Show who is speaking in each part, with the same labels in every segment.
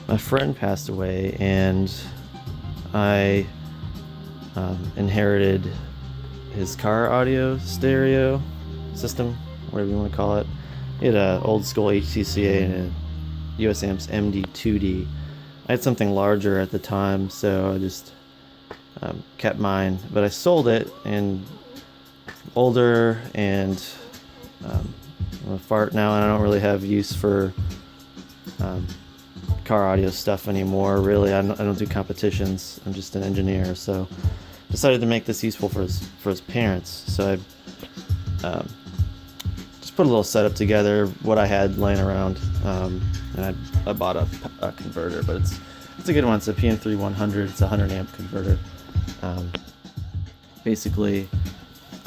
Speaker 1: my friend passed away, and I inherited his car audio stereo system, whatever you want to call it. He had an old school HCCA and a US Amps MD2D. I had something larger at the time, so I just kept mine, but I sold it, and older, and I'm a fart now, and I don't really have use for car audio stuff anymore. Really, I don't do competitions. I'm just an engineer, so decided to make this useful for his parents. So I just put a little setup together, what I had laying around, and I bought a converter, but it's a good one. It's a PM3-100. It's a 100 amp converter. Basically,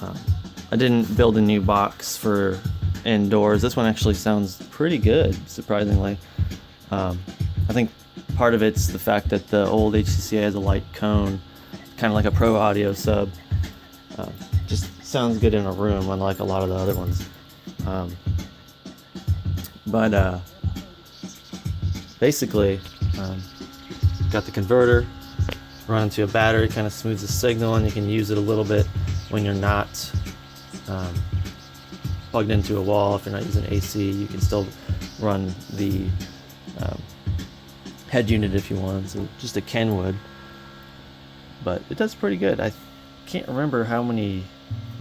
Speaker 1: I didn't build a new box for indoors. This one actually sounds pretty good, surprisingly. I think part of it's the fact that the old HCCA has a light cone, kind of like a Pro Audio sub. Just sounds good in a room, unlike a lot of the other ones. But basically, got the converter run into a battery, kind of smooths the signal, and you can use it a little bit when you're not plugged into a wall. If you're not using AC, you can still run the head unit if you want. So just a Kenwood, but it does pretty good. I can't remember how many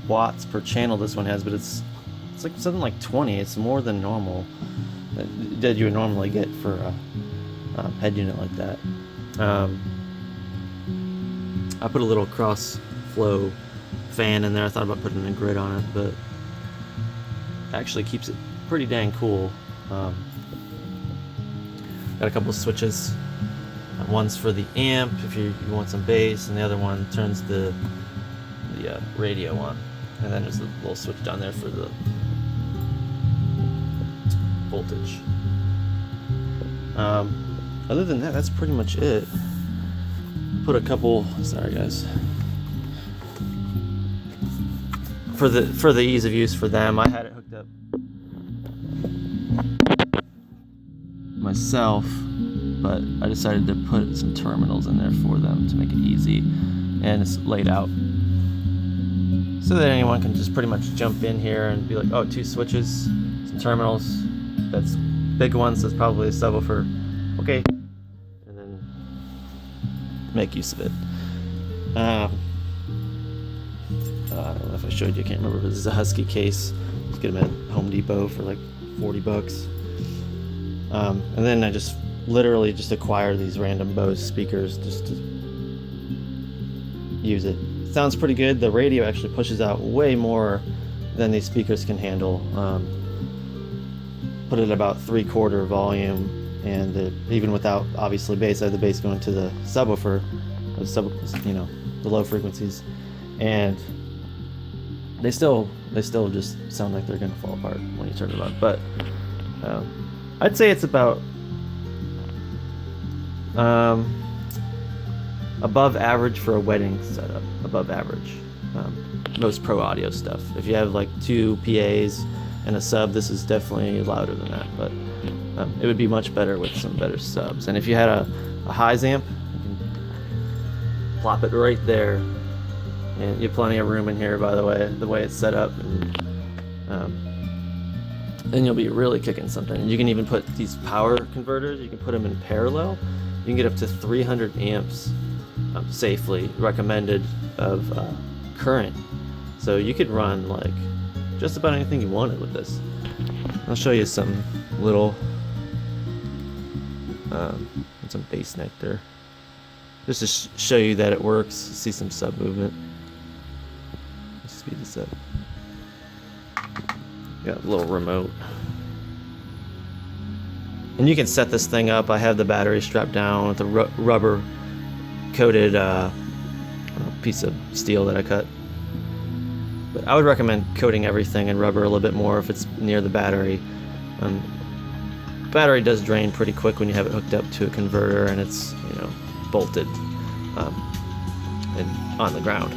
Speaker 1: watts per channel this one has, but it's like something like 20. It's more than normal that you would normally get for a head unit like that. I put a little cross flow fan in there. I thought about putting a grid on it, but it actually keeps it pretty dang cool. Got a couple switches. One's for the amp if you want some bass, and the other one turns the radio on. And then there's a little switch down there for the voltage. Other than that, that's pretty much it. Put a couple, sorry guys, for the ease of use for them, I had it hooked up myself, but I decided to put some terminals in there for them to make it easy, and it's laid out so that anyone can just pretty much jump in here and be like, oh, 2 switches, some terminals, that's big ones, that's probably a subwoofer, okay, and then make use of it. I don't know if I showed you, I can't remember, but this is a Husky case. You can get them at Home Depot for like $40. And then I just literally just acquire these random Bose speakers just to use it. Sounds pretty good. The radio actually pushes out way more than these speakers can handle. Put it at about 3/4 volume, and even without obviously bass, I have the bass going to the subwoofer, the low frequencies, and they still just sound like they're gonna fall apart when you turn it on. But I'd say it's about above average for a wedding setup. Above average. Most Pro Audio stuff. If you have like 2 PAs and a sub, this is definitely louder than that. But it would be much better with some better subs. And if you had a highs amp, you can plop it right there. And you have plenty of room in here, by the way it's set up. And then you'll be really kicking something. And you can even put these power converters, you can put them in parallel. You can get up to 300 amps safely, recommended, of current. So you could run like just about anything you wanted with this. I'll show you some little some bass neck there, just to show you that it works. See some sub movement. Let's speed this up. Got a little remote, and you can set this thing up. I have the battery strapped down with a rubber coated piece of steel that I cut. But I would recommend coating everything in rubber a little bit more if it's near the battery. Battery does drain pretty quick when you have it hooked up to a converter and it's bolted and on the ground.